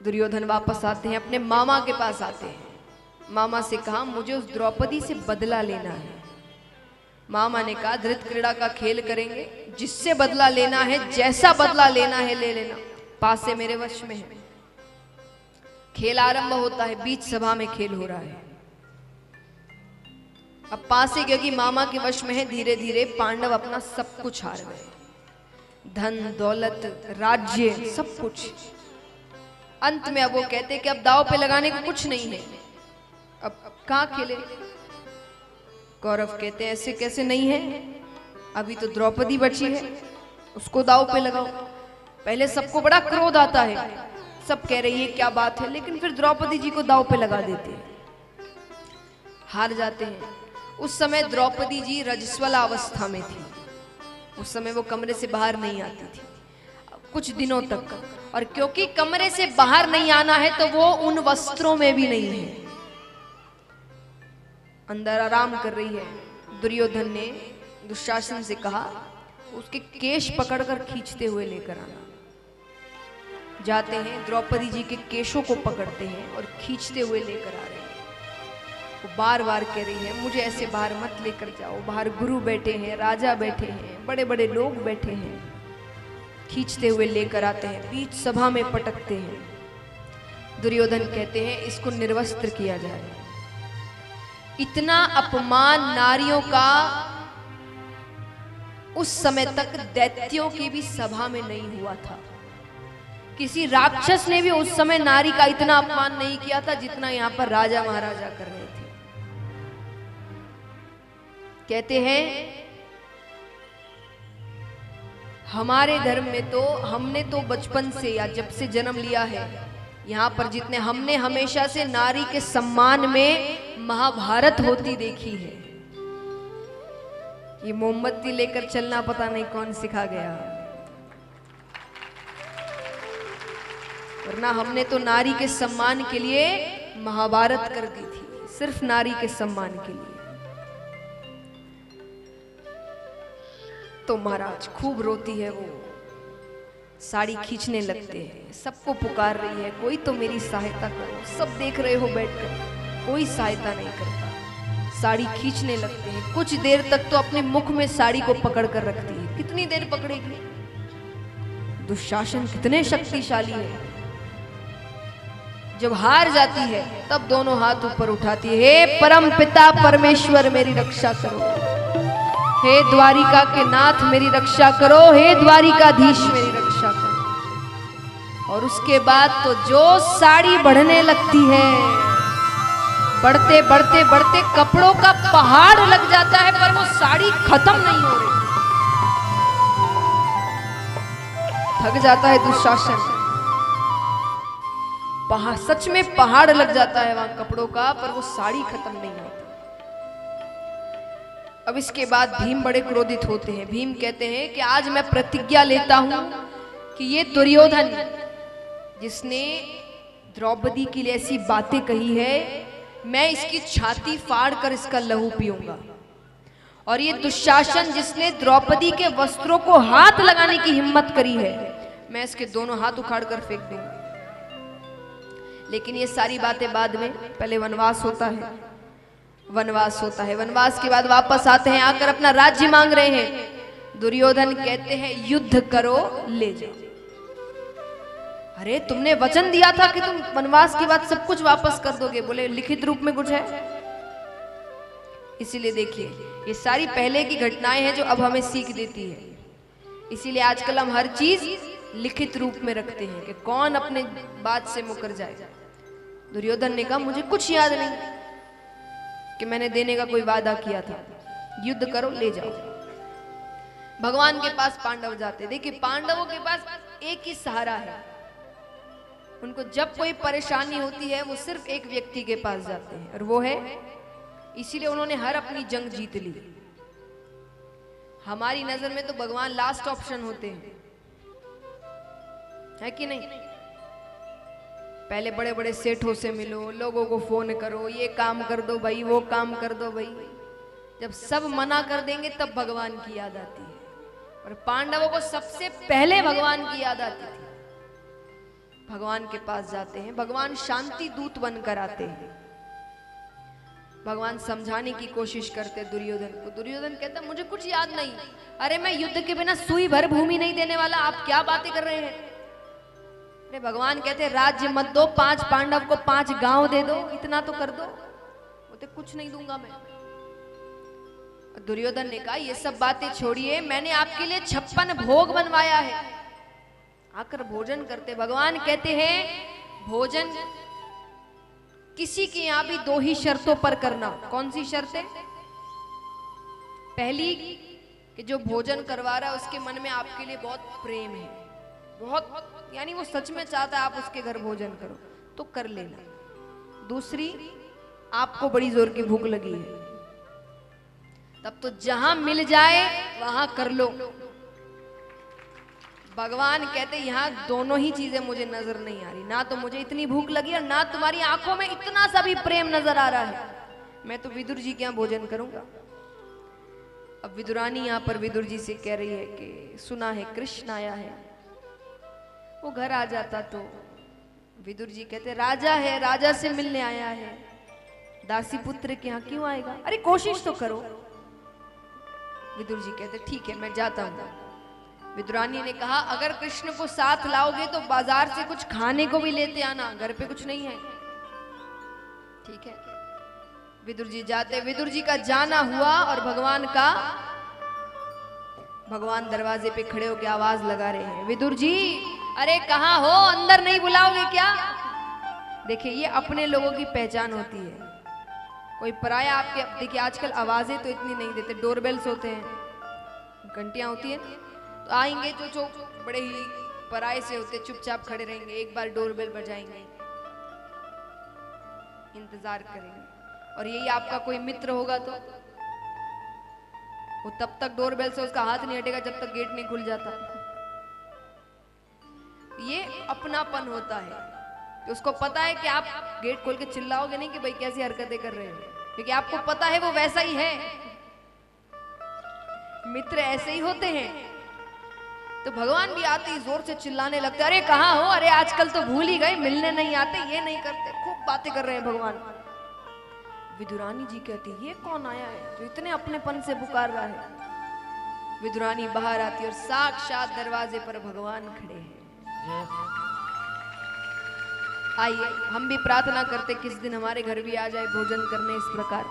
दुर्योधन वापस आते हैं, अपने मामा के पास आते हैं। मामा से कहा मुझे उस द्रौपदी से बदला लेना है। मामा ने कहा धृत क्रीड़ा का खेल करेंगे, जिससे बदला लेना है, जैसा बदला लेना है ले लेना, पासे मेरे वश में है। खेल आरंभ होता है, बीच सभा में खेल हो रहा है। अब पासे क्योंकि मामा के वश में है, धीरे धीरे पांडव अपना सब कुछ हार गए, धन दौलत राज्य सब कुछ। अंत में अब वो कहते कि अब दाव पे लगाने को कुछ नहीं है, अब कहां खेले। कौरव कहते ऐसे कैसे नहीं है, अभी तो द्रौपदी बची है, उसको दाव पे लगाओ। पहले सबको बड़ा क्रोध आता है, सब कह रही है क्या बात है, लेकिन फिर द्रौपदी जी को दाव पे लगा देते हैं, हार जाते हैं। उस समय द्रौपदी जी रजस्वला अवस्था में थी, उस समय वो कमरे से बाहर नहीं आती थी कुछ दिनों तक। और क्योंकि कमरे से बाहर नहीं आना है तो वो उन वस्त्रों में भी नहीं है, अंदर आराम कर रही है। दुर्योधन ने दुशासन से कहा उसके केश पकड़कर खींचते हुए लेकर आना। जाते हैं, द्रौपदी जी के केशों को पकड़ते हैं और खींचते हुए लेकर आ रहे हैं। वो बार बार कह रही है मुझे ऐसे बाहर मत लेकर जाओ, बाहर गुरु बैठे हैं, राजा बैठे हैं, बड़े बड़े लोग बैठे हैं। खींचते हुए लेकर आते हैं, बीच सभा में पटकते हैं। दुर्योधन कहते हैं इसको निर्वस्त्र किया जाए। इतना अपमान नारियों का उस समय तक दैत्यों की भी सभा में नहीं हुआ था। किसी राक्षस ने भी उस समय नारी का इतना अपमान नहीं किया था जितना यहां पर राजा महाराजा कर रहे थे। कहते हैं हमारे धर्म में तो हमने तो बचपन से या जब से जन्म लिया है यहाँ पर जितने हमने हमेशा से नारी के सम्मान में महाभारत होती देखी है। ये मोमबत्ती लेकर चलना पता नहीं कौन सिखा गया, वरना हमने तो नारी के सम्मान के लिए महाभारत कर दी थी, सिर्फ नारी के सम्मान के लिए। तो महाराज खूब रोती है वो, साड़ी खींचने लगते हैं, सबको पुकार रही है कोई तो मेरी सहायता करो। सब देख रहे हो बैठकर, कोई सहायता नहीं करता। साड़ी खींचने लगते हैं, कुछ देर तक तो अपने मुख में साड़ी को पकड़ कर रखती है। कितनी देर पकड़ेगी, दुशासन कितने शक्तिशाली है। जब हार जाती है तब दोनों हाथ ऊपर उठाती है, हे परम पिता परमेश्वर मेरी रक्षा करो, हे द्वारिका के नाथ मेरी रक्षा करो, हे द्वारिकाधीश मेरी रक्षा करो। और उसके बाद तो जो साड़ी बढ़ने लगती है, बढ़ते बढ़ते बढ़ते कपड़ों का पहाड़ लग जाता है, पर वो साड़ी खत्म नहीं हो रही। थक जाता है दुशासन, सच में पहाड़ लग जाता है वहां कपड़ों का, पर वो साड़ी खत्म नहीं होती। अब इसके बाद भीम बड़े क्रोधित होते हैं। भीम कहते हैं कि आज मैं प्रतिज्ञा लेता हूं कि ये दुर्योधन जिसने द्रौपदी के लिए ऐसी बातें कही है, मैं इसकी छाती फाड़ कर इसका लहू पीऊंगा। और ये दुशासन जिसने द्रौपदी के वस्त्रों को हाथ लगाने की हिम्मत करी है, मैं इसके दोनों हाथ उखाड़ कर फेंक दूंगा। लेकिन ये सारी बातें बाद में, पहले वनवास होता है। वनवास होता है, वनवास के बाद वापस आते हैं, आकर अपना राज्य मांग रहे हैं। दुर्योधन कहते हैं युद्ध करो ले जाओ। अरे तुमने वचन दिया था कि तुम वनवास के बाद सब कुछ वापस कर दोगे, बोले लिखित रूप में कुछ है। इसीलिए देखिए ये सारी पहले की घटनाएं हैं जो अब हमें सीख देती है। इसीलिए आजकल हम हर चीज लिखित रूप में रखते हैं कि कौन अपने बात से मुकर जाए। दुर्योधन ने कहा मुझे कुछ याद नहीं कि मैंने देने का कोई वादा किया था, युद्ध करो ले जाओ। भगवान के पास पांडव जाते। देखिए पांडवों के पास एक ही सहारा है, उनको जब कोई परेशानी होती है वो सिर्फ एक व्यक्ति के पास जाते हैं और वो है, इसीलिए उन्होंने हर अपनी जंग जीत ली। हमारी नजर में तो भगवान लास्ट ऑप्शन होते हैं, है कि नहीं। पहले बड़े बड़े सेठों से मिलो, लोगों को फोन करो, ये काम कर दो भाई, वो काम कर दो भाई। जब सब मना कर देंगे तब भगवान की याद आती है। और पांडवों को सबसे पहले भगवान की याद आती थी। भगवान के पास जाते हैं। भगवान शांति दूत बनकर आते हैं। भगवान समझाने की कोशिश करते दुर्योधन को। दुर्योधन कहता मुझे कुछ याद नहीं। अरे मैं युद्ध के बिना सुई भर भूमि नहीं देने वाला, आप क्या बातें कर रहे हैं। अरे भगवान कहते राज्य मत दो, 5 पांडव को 5 गांव दे दो, इतना तो कर दो। बोलते कुछ नहीं दूंगा मैं। दुर्योधन ने कहा ये सब बातें छोड़िए, मैंने आपके लिए 56 भोग बनवाया है, आकर भोजन करते। भगवान कहते हैं भोजन किसी के यहां भी 2 ही शर्तों पर करना। कौन सी शर्तें? पहली कि जो भोजन करवा रहा है उसके मन में आपके लिए बहुत प्रेम है, बहुत, यानी वो सच में चाहता है आप उसके घर भोजन करो तो कर लेना। दूसरी, आपको बड़ी जोर की भूख लगी है, तब तो जहां मिल जाए वहां कर लो। भगवान कहते यहां दोनों ही चीजें मुझे नजर नहीं आ रही, ना तो मुझे इतनी भूख लगी और ना तुम्हारी आंखों में इतना सा भी प्रेम नजर आ रहा है। मैं तो विदुर जी के यहां भोजन करूंगा। अब विदुरानी यहां पर विदुर जी से कह रही है कि सुना है कृष्ण आया है। वो घर आ जाता तो विदुर जी कहते राजा है, राजा से मिलने आया है, दासी पुत्र के यहां क्यों आएगा? अरे कोशिश तो करो। विदुर जी कहते ठीक है मैं जाता हूं। विदुरानी ने कहा अगर कृष्ण को साथ लाओगे तो बाजार से कुछ खाने को भी लेते आना, घर पे कुछ नहीं है। ठीक है। विदुर जी जाते। विदुर जी का जाना हुआ और भगवान दरवाजे पे खड़े होकर आवाज लगा रहे हैं विदुर जी अरे कहाँ हो, अंदर नहीं बुलाओगे क्या? देखिए ये अपने लोगों की पहचान होती है। कोई पराया आपके, देखिए आजकल आवाजें तो इतनी नहीं देते, डोरबेल्स होते हैं, घंटियां होती है, तो आएंगे जो बड़े ही पराये से होते, चुपचाप खड़े रहेंगे, एक बार डोरबेल बजाएंगे, इंतजार करेंगे। और यही आपका कोई मित्र होगा तो वो तब तक डोरबेल से उसका हाथ नहीं हटेगा जब तक गेट नहीं खुल जाता। ये अपनापन होता है कि उसको पता है कि आप गेट खोल के चिल्लाओगे नहीं कि भाई कैसी हरकतें कर रहे हैं, क्योंकि आपको पता है वो वैसा ही है। मित्र ऐसे ही होते हैं। तो भगवान भी आते ही जोर से चिल्लाने लगते, अरे कहाँ हो, अरे आजकल तो भूल ही गए, मिलने नहीं आते, ये नहीं करते, खूब बातें कर रहे हैं भगवान। विदुरानी जी कहती ये कौन आया है जो इतने अपनेपन से पुकार रहा है। विदुरानी बाहर आती और साक्षात दरवाजे पर भगवान खड़े हैं। आइए हम भी प्रार्थना करते किस दिन हमारे घर भी आ जाए भोजन करने इस प्रकार।